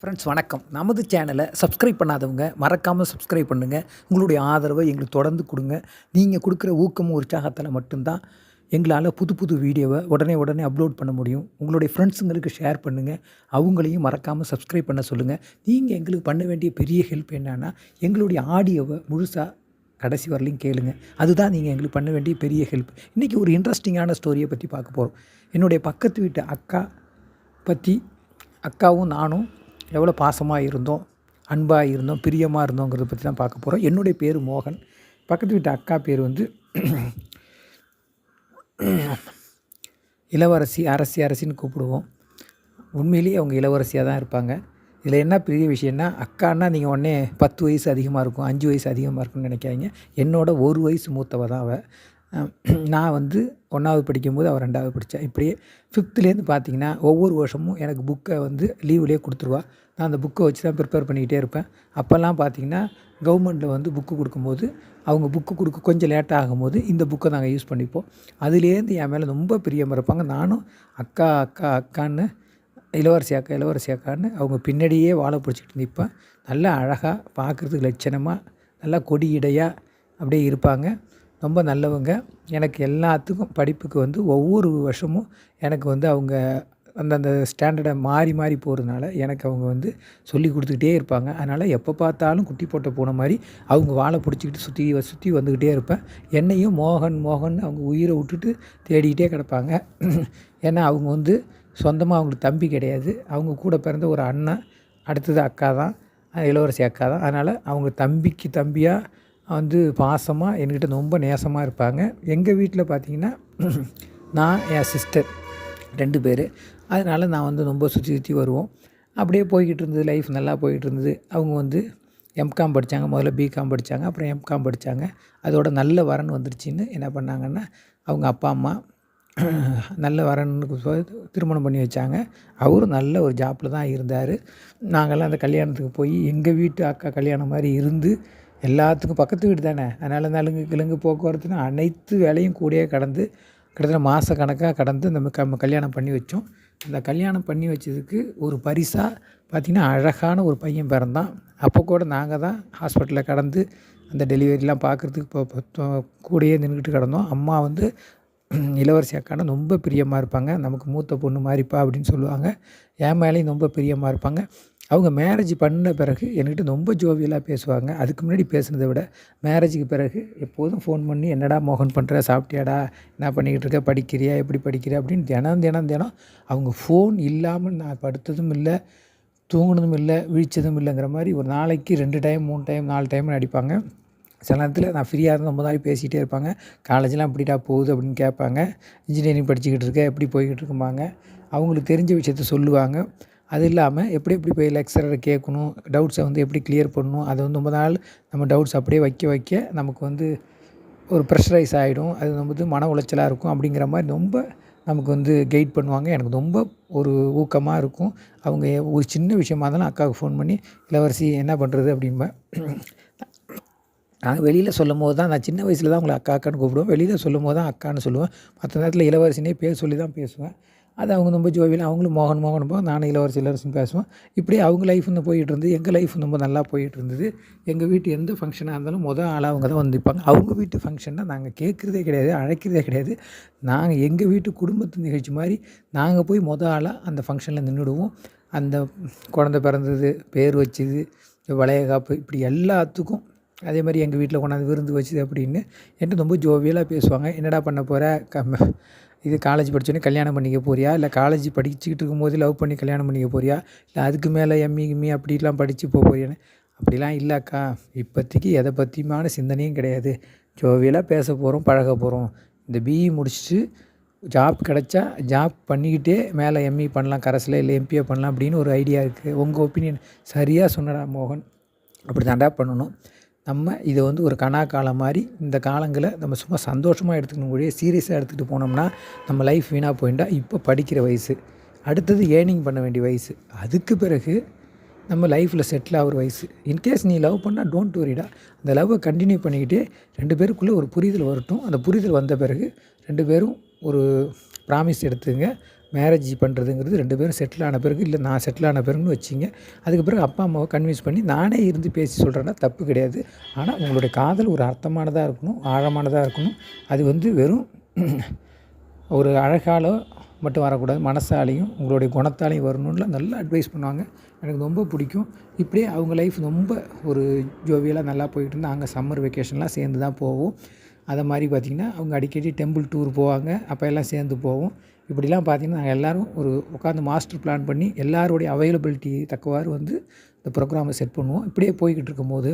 Friends வணக்கம். நமது சேனலை சப்ஸ்கிரைப் பண்ணாதவங்க மறக்காமல் சப்ஸ்கிரைப் பண்ணுங்கள். உங்களுடைய ஆதரவை எங்களுக்கு தொடர்ந்து கொடுங்க. நீங்கள் கொடுக்குற ஊக்கமும் உற்சாகத்தில் மட்டும்தான் எங்களால் புது புது வீடியோவை உடனே அப்லோட் பண்ண முடியும். உங்களுடைய ஃப்ரெண்ட்ஸுங்களுக்கு ஷேர் பண்ணுங்கள். அவங்களையும் மறக்காமல் சப்ஸ்கிரைப் பண்ண சொல்லுங்கள். நீங்கள் எங்களுக்கு பண்ண வேண்டிய பெரிய ஹெல்ப் என்னன்னா, எங்களுடைய ஆடியோவை முழுசாக கடைசி வரலையும் கேளுங்க. அதுதான் நீங்கள் எங்களுக்கு பண்ண வேண்டிய பெரிய ஹெல்ப். இன்றைக்கி ஒரு இன்ட்ரெஸ்டிங்கான ஸ்டோரியை பற்றி பார்க்க போகிறோம். என்னுடைய பக்கத்து வீட்டு அக்கா பற்றி, அக்காவும் நானும் எவ்வளோ பாசமாக இருந்தோம், அன்பாக இருந்தோம், பிரியமாக இருந்தோங்கிறத பற்றி தான் பார்க்க போகிறோம். என்னுடைய பேர் மோகன். பக்கத்து வீட்டு அக்கா பேர் வந்து இளவரசி. அரசின்னு கூப்பிடுவோம். உண்மையிலேயே அவங்க இளவரசியாக தான் இருப்பாங்க. இதில் என்ன பெரிய விஷயம்னா, அக்கான்னா நீங்கள் உடனே 10 வயசு அதிகமாக இருக்கும், 5 வயசு அதிகமாக இருக்குன்னு நினைக்காதீங்க. என்னோட 1 வயசு மூத்தவ தான் அவள். நான் வந்து 1வது படிக்கும்போது அவள் 2வது படித்தா. இப்படியே 5த்துலேருந்து பார்த்திங்கன்னா ஒவ்வொரு வருஷமும் எனக்கு புக்கை வந்து லீவுலேயே கொடுத்துருவா. நான் அந்த புக்கை வச்சு தான் ப்ரிப்பேர் பண்ணிக்கிட்டே இருப்பேன். அப்போல்லாம் பார்த்திங்கன்னா கவர்மெண்ட்டில் வந்து புக்கு கொடுக்கும்போது, அவங்க புக்கு கொடுக்க கொஞ்சம் லேட்டாக ஆகும்போது இந்த புக்கை நாங்கள் யூஸ் பண்ணிப்போம். அதுலேருந்து என் மேலே ரொம்ப பிரியமாக இருப்பாங்க. நானும் அக்கான்னு இளவரசி அக்கான்னு அவங்க பின்னாடியே வாழை பிடிச்சிக்கிட்டு நிற்பேன். நல்லா அழகாக பார்க்குறதுக்கு லட்சணமாக நல்லா கொடி இடையாக அப்படியே இருப்பாங்க. ரொம்ப நல்லவங்க. எனக்கு எல்லாத்துக்கும் படிப்புக்கு வந்து ஒவ்வொரு வருஷமும் எனக்கு வந்து அவங்க அந்தந்த ஸ்டாண்டர்டை மாறி போகிறதுனால எனக்கு அவங்க வந்து சொல்லி கொடுத்துக்கிட்டே இருப்பாங்க. அதனால் எப்போ பார்த்தாலும் குட்டி போட்ட பூனை மாதிரி அவங்க வாழை பிடிச்சிக்கிட்டு சுற்றி வந்துக்கிட்டே இருப்பேன். என்னையும் மோகன் அவங்க உயிரை விட்டுட்டு தேடிக்கிட்டே கிடப்பாங்க. ஏன்னா அவங்க வந்து சொந்தமாக அவங்களுக்கு தம்பி கிடையாது. அவங்க கூட பிறந்த ஒரு அண்ணன், அடுத்தது அக்கா தான், இளவரசி அக்கா தான். அதனால் அவங்க தம்பிக்கு தம்பியாக வந்து பாசமாக என்கிட்ட ரொம்ப நேசமாக இருப்பாங்க. எங்கள் வீட்டில் பார்த்திங்கன்னா நான், என் சிஸ்டர் 2 பேர். அதனால் நான் வந்து ரொம்ப சுற்றி வருவோம். அப்படியே போய்கிட்டு இருந்தது. லைஃப் நல்லா போய்கிட்டு இருந்தது. அவங்க வந்து எம்காம் படித்தாங்க. முதல்ல பிகாம் படித்தாங்க, அப்புறம் எம்காம் படித்தாங்க. அதோட நல்ல வரன் வந்துருச்சுன்னு என்ன பண்ணாங்கன்னா, அவங்க அப்பா அம்மா நல்ல வரனுக்கு திருமணம் பண்ணி வச்சாங்க. அவரும் நல்ல ஒரு ஜாப்பில் தான் இருந்தார். நாங்கள்லாம் அந்த கல்யாணத்துக்கு போய் எங்கள் வீட்டு அக்கா கல்யாணம் மாதிரி இருந்து, எல்லாத்துக்கும் பக்கத்து வீடு தானே, அதனால் நலுங்கு கிழங்கு போக்குவரத்துன்னு அனைத்து வேலையும் கூடயே கடந்து கிட்டத்தட்ட மாத கணக்காக கடந்து நம்ம கல்யாணம் பண்ணி வச்சோம். அந்த கல்யாணம் பண்ணி வச்சதுக்கு ஒரு பரிசாக பார்த்திங்கன்னா அழகான ஒரு பையன் பிறந்தான். அப்போ கூட நாங்கள் தான் ஹாஸ்பிட்டலில் கடந்து அந்த டெலிவரிலாம் பார்க்குறதுக்கு கூடயே நின்றுக்கிட்டு கிடந்தோம். அம்மா வந்து இளவரசி அக்கானா ரொம்ப பிரியமாக இருப்பாங்க. நமக்கு மூத்த பொண்ணு மாதிரிப்பா அப்படின்னு சொல்லுவாங்க. என் மேலேயும் ரொம்ப பிரியமாக இருப்பாங்க. அவங்க மேரேஜ் பண்ண பிறகு என்கிட்ட ரொம்ப ஜோவியலாக பேசுவாங்க. அதுக்கு முன்னாடி பேசுனதை விட மேரேஜுக்கு பிறகு எப்போதும் ஃபோன் பண்ணி, என்னடா மோகன் பண்ணுற, சாப்பிட்டியாடா, என்ன பண்ணிக்கிட்டு இருக்க, படிக்கிறியா, எப்படி படிக்கிற அப்படின்னு தினம் அவங்க ஃபோன் இல்லாமல் நான் படுத்ததும் இல்லை, தூங்கினதும் இல்லை, விழித்ததும் இல்லைங்கிற மாதிரி ஒரு நாளைக்கு 2 டைம் 3 டைம் 4 டைம் அடிப்பாங்க. சில நேரத்தில் நான் ஃப்ரீயாக இருந்து ரொம்ப நாள் பேசிகிட்டே இருப்பாங்க. காலேஜெலாம் எப்படிடா போகுது அப்படின்னு கேட்பாங்க. இன்ஜினியரிங் படிச்சுக்கிட்டு இருக்க, எப்படி போய்கிட்டு இருக்கும்பாங்க. அவங்களுக்கு தெரிஞ்ச விஷயத்த சொல்லுவாங்க. அது இல்லாமல் எப்படி போய் லெக்சரரை கேட்கணும், டவுட்ஸை வந்து எப்படி கிளியர் பண்ணணும், அதை வந்து ரொம்ப நாள் நம்ம டவுட்ஸ் அப்படியே வைக்க நமக்கு வந்து ஒரு ப்ரெஷரைஸ் ஆகிடும். அது வந்து மன உளைச்சலாக இருக்கும். அப்படிங்கிற மாதிரி ரொம்ப நமக்கு வந்து கைட் பண்ணுவாங்க. எனக்கு ரொம்ப ஒரு ஊக்கமாக இருக்கும். அவங்க ஒரு சின்ன விஷயமா இருந்தாலும் அக்காவுக்கு ஃபோன் பண்ணி, இளவரசி என்ன பண்ணுறது அப்படின்பேன். நான் வெளியில் சொல்லும்போது தான், நான் சின்ன வயசில் தான் அவங்கள அக்கான்னு கூப்பிடுவேன். வெளியில் சொல்லும்போது தான் அக்கான்னு சொல்லுவேன். மற்ற நேரத்தில் இளவரசினே பேர் சொல்லி தான் பேசுவேன். அது அவங்க ரொம்ப ஜோவியல். அவங்களும் மோகன் போக நானும் இளவரசின்னு பேசுவேன். இப்படியே அவங்க லைஃப் வந்து போய்கிட்டு இருந்தது. எங்கள் லைஃப் ரொம்ப நல்லா போய்கிட்டு இருந்தது. எங்கள் வீட்டு எந்த ஃபங்க்ஷனாக இருந்தாலும் ஆளாக அவங்க தான் வந்து நிற்பாங்க. அவங்க வீட்டு ஃபங்க்ஷன்னா நாங்கள் கேட்குறதே கிடையாது, அழைக்கிறதே கிடையாது. நாங்கள் எங்கள் வீட்டு குடும்பத்து நிகழ்ச்சி மாதிரி நாங்கள் போய் ஆளாக அந்த ஃபங்க்ஷனில் நின்றுடுவோம். அந்த குழந்தை பிறந்தது, பேர் வச்சது, வளையகாப்பு, இப்படி எல்லாத்துக்கும் அதே மாதிரி எங்கள் வீட்டில் கொண்டாந்து விருந்து வச்சுது அப்படின்னு என்கிட்ட ரொம்ப ஜோவியலாக பேசுவாங்க. என்னடா பண்ண போகிற, இது காலேஜ் படித்தோடனே கல்யாணம் பண்ணிக்க போறியா, இல்லை காலேஜ் படிச்சுக்கிட்டு இருக்கும்போது லவ் பண்ணி கல்யாணம் பண்ணிக்க போறியா, இல்லை அதுக்கு மேலே எம்மி அப்படிலாம் படித்து போறியான்னு. அப்படிலாம் இல்லைக்கா, இப்போதைக்கு எதை பற்றியுமான சிந்தனையும் கிடையாது. ஜோவியலாக பேச போகிறோம், பழக போகிறோம். இந்த பிஇ முடிச்சுட்டு ஜாப் கிடச்சா ஜாப் பண்ணிக்கிட்டே மேலே எம்இ பண்ணலாம், கரஸில் இல்லை எம்பிஏ பண்ணலாம் அப்படின்னு ஒரு ஐடியா இருக்குது. உங்கள் ஒப்பீனியன்? சரியாக சொன்னடா மோகன், அப்படி தாண்டா பண்ணணும். நம்ம இதை வந்து ஒரு காலம் மாதிரி இந்த காலங்களை நம்ம சும்மா சந்தோஷமாக எடுத்துக்கணும், கூடிய சீரியஸாக எடுத்துகிட்டு போனோம்னா நம்ம லைஃப் வீணாக போயிட்டா. இப்போ படிக்கிற வயசு, அடுத்தது ஏர்னிங் பண்ண வேண்டிய வயசு, அதுக்கு பிறகு நம்ம லைஃப்பில் செட்டில் ஆகிற வயசு. இன்கேஸ் நீ லவ் பண்ணால் டோன்ட் வரிடா, அந்த லவ்வை கண்டினியூ பண்ணிக்கிட்டே 2 பேருக்குள்ளே ஒரு புரிதல் வரட்டும். அந்த புரிதல் வந்த பிறகு 2 பேரும் ஒரு ப்ராமிஸ் எடுத்துங்க. மேரேஜ் பண்ணுறதுங்கிறது 2 பேரும் செட்டில் ஆன பிறகு, இல்லை நான் செட்டில் ஆன பிறகுன்னு வச்சிங்க. அதுக்கு பிறகு அப்பா அம்மாவை கன்வின்ஸ் பண்ணி நானே இருந்து பேசி சொல்கிறேன்னா தப்பு கிடையாது. ஆனால் உங்களுடைய காதல் ஒரு அர்த்தமானதாக இருக்கணும், ஆழமானதாக இருக்கணும். அது வந்து வெறும் ஒரு அழகாலோ மட்டும் வரக்கூடாது, மனசாலையும் உங்களுடைய குணத்தாலையும் வரணும்லாம் நல்லா அட்வைஸ் பண்ணுவாங்க. எனக்கு ரொம்ப பிடிக்கும். இப்படியே அவங்க லைஃப் ரொம்ப ஒரு ஜோவியலாக நல்லா போயிட்டு இருந்தால் அங்கே சம்மர் வெக்கேஷன்லாம் சேர்ந்து தான் போவோம். அதை மாதிரி பார்த்திங்கன்னா அவங்க அடிக்கடி டெம்பிள் டூர் போவாங்க, அப்போ எல்லாம் சேர்ந்து போவோம். இப்படிலாம் பார்த்திங்கன்னா நாங்கள் எல்லோரும் ஒரு உட்காந்து மாஸ்டர் பிளான் பண்ணி எல்லாருடைய அவைலபிலிட்டி தக்கவாறு வந்து இந்த ப்ரோக்ராமை செட் பண்ணுவோம். இப்படியே போய்கிட்டு இருக்கும்போது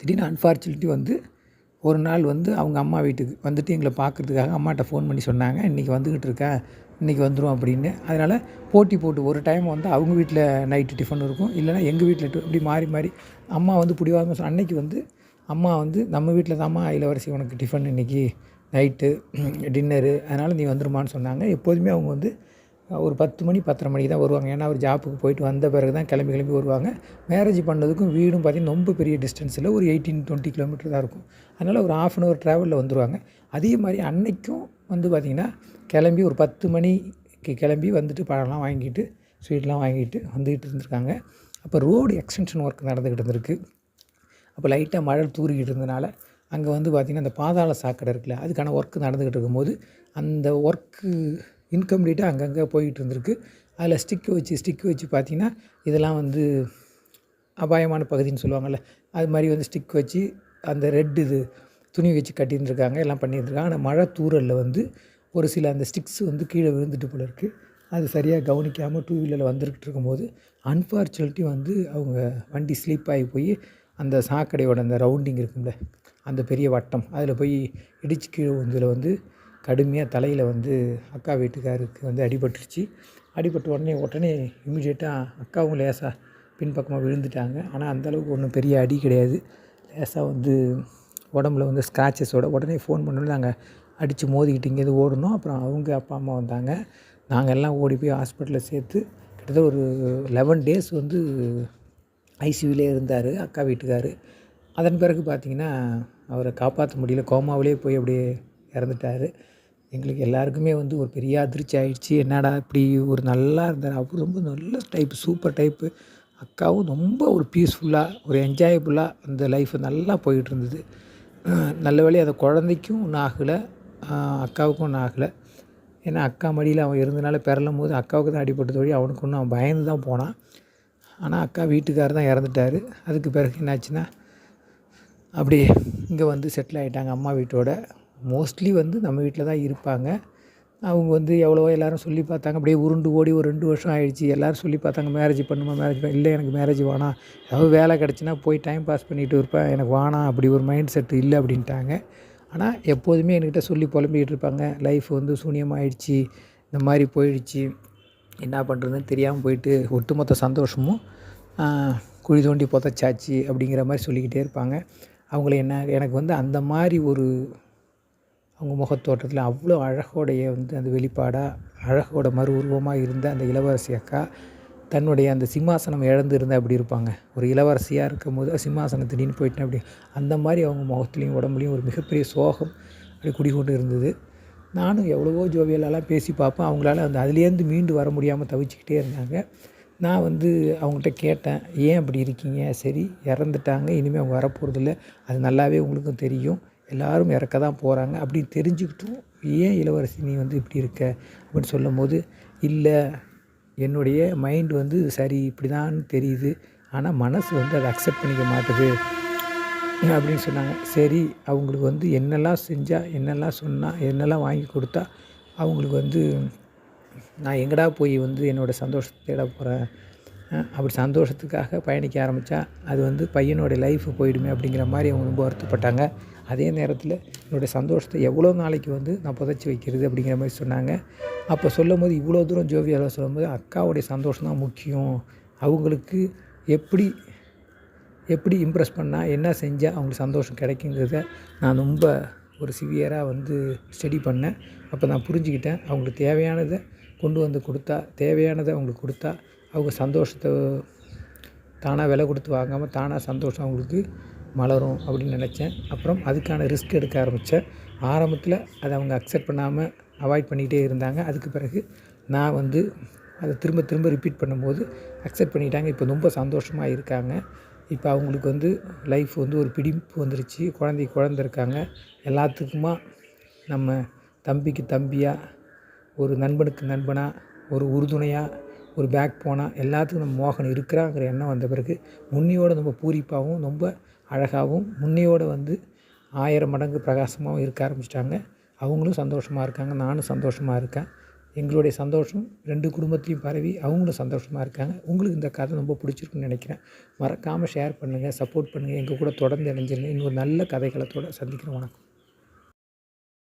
திடீர்னு அன்ஃபார்ச்சுனேட்லி வந்து ஒரு நாள் வந்து அவங்க அம்மா வீட்டுக்கு வந்துட்டு எங்களை பார்க்குறதுக்காக அம்மாட்ட ஃபோன் பண்ணி சொன்னாங்க, இன்றைக்கி வந்துக்கிட்டு இருக்கேன், இன்றைக்கி வந்துடும் அப்படின்னு. அதனால் போட்டி போட்டு ஒரு டைம் வந்து அவங்க வீட்டில் நைட்டு டிஃபன் இருக்கும், இல்லைனா எங்கள் வீட்டில் இப்படி மாறி மாறி அம்மா வந்து பிடிவாதமாக அன்னைக்கு வந்து அம்மா வந்து நம்ம வீட்டில் தான்மா இளவரசி உனக்கு டிஃபன் இன்றைக்கி நைட்டு டின்னரு, அதனால் நீ வந்துருமான்னு சொன்னாங்க. எப்போதுமே அவங்க வந்து ஒரு 10 மணி 10:30 மணிக்கு தான் வருவாங்க. ஏன்னா அவர் ஜாப்புக்கு போயிட்டு வந்த பிறகு தான் கிளம்பி வருவாங்க. மேரேஜ் பண்ணதுக்கும் வீடும் பார்த்திங்கன்னா ரொம்ப பெரிய டிஸ்டன்ஸ் இல்லை, ஒரு 18-20 கிலோமீட்டர் தான் இருக்கும். அதனால் ஒரு 1/2 அன் ஹவர் ட்ராவலில் வந்துடுவாங்க. அதே மாதிரி அன்னைக்கும் வந்து பார்த்திங்கன்னா கிளம்பி ஒரு 10 மணிக்கு கிளம்பி வந்துட்டு பழம்லாம் வாங்கிட்டு ஸ்வீட்லாம் வாங்கிட்டு வந்துக்கிட்டு இருந்திருக்காங்க. அப்போ ரோடு எக்ஸ்டென்ஷன் ஒர்க் நடந்துக்கிட்டு இருந்திருக்கு. அப்போ லைட்டாக மழை தூறிக்கிட்டு இருந்தனால அங்கே வந்து பார்த்திங்கன்னா அந்த பாதாள சாக்கடை இருக்குல்ல, அதுக்கான ஒர்க் நடந்துக்கிட்டு இருக்கும்போது அந்த ஒர்க்கு இன்கம்ப்ளீட்டாக அங்கங்கே போயிட்டு இருந்திருக்கு. அதில் ஸ்டிக்கு வச்சு பார்த்திங்கன்னா இதெல்லாம் வந்து அபாயமான பகுதின்னு சொல்லுவாங்கள்ல, அது மாதிரி வந்து ஸ்டிக் வச்சு அந்த இது துணி வச்சு கட்டியிருந்துருக்காங்க, எல்லாம் பண்ணியிருந்துருக்காங்க. ஆனால் மழை தூறலில் வந்து ஒரு சில அந்த ஸ்டிக்ஸ் வந்து கீழே விழுந்துட்டு போல இருக்குது. அது சரியாக கவனிக்காமல் 2 வீலரில் வந்துக்கிட்டு இருக்கும்போது அன்ஃபார்ச்சுனேட்லி வந்து அவங்க வண்டி ஸ்லிப் ஆகி போய் அந்த சாக்கடையோட அந்த ரவுண்டிங் இருக்கும்ல, அந்த பெரிய வட்டம், அதில் போய் இடிச்சு கீழே விழுந்ததில் வந்து கடுமையாக தலையில் வந்து அக்கா வீட்டுக்காருக்கு வந்து அடிபட்டுருச்சு. அடிபட்ட உடனே இம்மிடியேட்டாக அக்காவும் லேசாக பின்பக்கமாக விழுந்துட்டாங்க. ஆனால் அந்தளவுக்கு ஒன்றும் பெரிய அடி கிடையாது. லேசாக வந்து உடம்புல வந்து ஸ்க்ராச்சஸோட உடனே ஃபோன் பண்ணோன்னே நாங்கள் அடித்து மோதிக்கிட்டு இங்கேருந்து ஓடணும். அப்புறம் அவங்க அப்பா அம்மா வந்தாங்க. நாங்கள் எல்லாம் ஓடி போய் ஹாஸ்பிட்டலில் சேர்த்து கிட்டத்தட்ட ஒரு 11 டேஸ் வந்து ஐசியூவிலே இருந்தார் அக்கா வீட்டுக்கார். அதன் பிறகு பார்த்திங்கன்னா அவரை காப்பாற்ற முடியல, கோமாவிலே போய் அப்படியே இறந்துட்டார். எங்களுக்கு எல்லாருக்குமே வந்து ஒரு பெரிய அதிர்ச்சி ஆகிடுச்சு. என்னடா இப்படி ஒரு நல்லா இருந்தார், அவர் ரொம்ப நல்ல டைப்பு, சூப்பர் டைப்பு. அக்காவும் ரொம்ப ஒரு பீஸ்ஃபுல்லாக ஒரு என்ஜாயபுல்லாக அந்த லைஃப் நல்லா போயிட்டு இருந்தது. நல்ல வேளை அந்த குழந்தைக்கும் ஒன்றும் ஆகலை, அக்காவுக்கும் ஒன்றும் ஆகலை. ஏன்னா அக்கா மடியில் அவன் இருந்தனால பிறலும் போது அக்காவுக்கு தான் அடிபட்டது வழி அவனுக்கு ஒன்றும் அவன் பயந்து தான் போனான். ஆனால் அக்கா வீட்டுக்காரர் தான் இறந்துட்டார். அதுக்கு பிறகு என்னாச்சுன்னா அப்படியே இங்கே வந்து செட்டில் ஆகிட்டாங்க அம்மா வீட்டோட. மோஸ்ட்லி வந்து நம்ம வீட்டில் தான் இருப்பாங்க. அவங்க வந்து எவ்வளவோ எல்லோரும் சொல்லி பார்த்தாங்க, அப்படியே உருண்டு ஓடி ஒரு 2 வருஷம் ஆகிடுச்சு. எல்லோரும் சொல்லி பார்த்தாங்க, மேரேஜ் பண்ணுமா இல்லை எனக்கு மேரேஜ் வேணாம், ஏதாவது வேலை கிடச்சின்னா போய் டைம் பாஸ் பண்ணிகிட்டு இருப்பேன், எனக்கு வேணாம், அப்படி ஒரு மைண்ட் செட் இல்லை அப்படின்ட்டாங்க. ஆனால் எப்போதுமே என்கிட்ட சொல்லி புலம்பிக்கிட்டு இருப்பாங்க, லைஃப் வந்து சூனியமாகிடுச்சு, இந்த மாதிரி போயிடுச்சு, என்ன பண்ணுறதுன்னு தெரியாமல் போயிட்டு ஒட்டுமொத்த சந்தோஷமும் குழி தோண்டி புதைச்சாச்சு அப்படிங்கிற மாதிரி சொல்லிக்கிட்டே இருப்பாங்க. அவங்கள எனக்கு வந்து அந்த மாதிரி ஒரு அவங்க முகத்தோட்டத்தில் அவ்வளோ அழகோடைய வந்து அந்த வெளிப்பாடாக அழகோட மறு உருவமாக இருந்த அந்த இளவரசி அக்கா தன்னுடைய அந்த சிம்மாசனம் இழந்து இருந்தால் அப்படி இருப்பாங்க. ஒரு இளவரசியாக இருக்கும்போது சிம்மாசனம் திடீர்னு போயிட்டேன் அப்படி அந்த மாதிரி அவங்க முகத்துலேயும் உடம்புலையும் ஒரு மிகப்பெரிய சோகம் அப்படி குடிகொண்டு இருந்தது. நானும் எவ்வளவோ ஜோவியலாலாம் பேசி பார்ப்பேன், அவங்களால அந்த அதுலேருந்து மீண்டு வர முடியாமல் தவிச்சிக்கிட்டே இருந்தாங்க. நான் வந்து அவங்கள்ட்ட கேட்டேன், ஏன் அப்படி இருக்கீங்க? சரி இறந்துட்டாங்க, இனிமேல் அவங்க வரப்போகிறதில்ல, அது நல்லாவே உங்களுக்கும் தெரியும், எல்லோரும் இறக்க தான் போகிறாங்க அப்படின்னு தெரிஞ்சுக்கிட்டும் ஏன் இளவரசி நீ வந்து இப்படி இருக்க அப்படின்னு சொல்லும்போது, இல்லை என்னுடைய மைண்டு வந்து சரி இப்படி தான் தெரியுது, ஆனால் மனசு வந்து அதை அக்செப்ட் பண்ணிக்க மாட்டுது அப்படின்னு சொன்னாங்க. சரி அவங்களுக்கு வந்து என்னெல்லாம் செஞ்சால், என்னெல்லாம் சொன்னால், என்னெல்லாம் வாங்கி கொடுத்தா அவங்களுக்கு வந்து நான் எங்கடா போய் வந்து என்னோடய சந்தோஷத்தை தேட போகிறேன், அப்படி சந்தோஷத்துக்காக பயணிக்க ஆரம்பித்தா அது வந்து பையனோட லைஃப் போயிடுமே அப்படிங்கிற மாதிரி அவங்க ரொம்ப வருத்தப்பட்டாங்க. அதே நேரத்தில் என்னுடைய சந்தோஷத்தை எவ்வளோ நாளைக்கு வந்து நான் புதைச்சி வைக்கிறது அப்படிங்கிற மாதிரி சொன்னாங்க. அப்போ சொல்லும்போது இவ்வளோ தூரம் ஜோவியாலாக சொல்லும்போது அக்காவுடைய சந்தோஷம் தான் முக்கியம், அவங்களுக்கு எப்படி இம்ப்ரெஸ் பண்ணால் என்ன செஞ்சால் அவங்களுக்கு சந்தோஷம் கிடைக்குங்கிறத நான் ரொம்ப ஒரு சிவியராக வந்து ஸ்டடி பண்ணேன். அப்போ நான் புரிஞ்சுக்கிட்டேன், அவங்களுக்கு தேவையானதை கொண்டு வந்து கொடுத்தா, தேவையானதை அவங்களுக்கு கொடுத்தா அவங்க சந்தோஷத்தை தானாக விலை கொடுத்து வாங்காமல் தானாக சந்தோஷம் அவங்களுக்கு மலரும் அப்படின்னு நினச்சேன். அப்புறம் அதுக்கான ரிஸ்க் எடுக்க ஆரம்பித்தேன். ஆரம்பத்தில் அதை அவங்க அக்செப்ட் பண்ணாமல் அவாய்ட் பண்ணிக்கிட்டே இருந்தாங்க. அதுக்கு பிறகு நான் வந்து அதை திரும்ப திரும்ப ரிப்பீட் பண்ணும்போது அக்செப்ட் பண்ணிட்டாங்க. இப்போ ரொம்ப சந்தோஷமாக இருக்காங்க. இப்போ அவங்களுக்கு வந்து லைஃப் வந்து ஒரு பிடிப்பு வந்துருச்சு. குழந்தை இருக்காங்க. எல்லாத்துக்குமா நம்ம தம்பிக்கு தம்பியாக, ஒரு நண்பனுக்கு நண்பனாக, ஒரு உறுதுணையாக, ஒரு பேக் போனாக எல்லாத்துக்கும் நம்ம மோகன் இருக்கிறாங்கிற எண்ணம் வந்த பிறகு முன்னையோடு ரொம்ப பூரிப்பாகவும் ரொம்ப அழகாகவும் முன்னையோடு வந்து 1000 மடங்கு பிரகாசமாகவும் இருக்க ஆரம்பிச்சிட்டாங்க. அவங்களும் சந்தோஷமாக இருக்காங்க. நானும் சந்தோஷமாக இருக்கேன். எங்களுடைய சந்தோஷம் 2 குடும்பத்தையும் பரவி அவங்களும் சந்தோஷமாக இருக்காங்க. உங்களுக்கு இந்த கதை ரொம்ப பிடிச்சிருக்குன்னு நினைக்கிறேன். மறக்காமல் ஷேர் பண்ணுங்கள், சப்போர்ட் பண்ணுங்கள். எங்கள் கூட தொடர்ந்து இணைஞ்சிருங்க. இன்னொரு நல்ல கதைகளத்தோட சந்திக்கிறோம். வணக்கம்.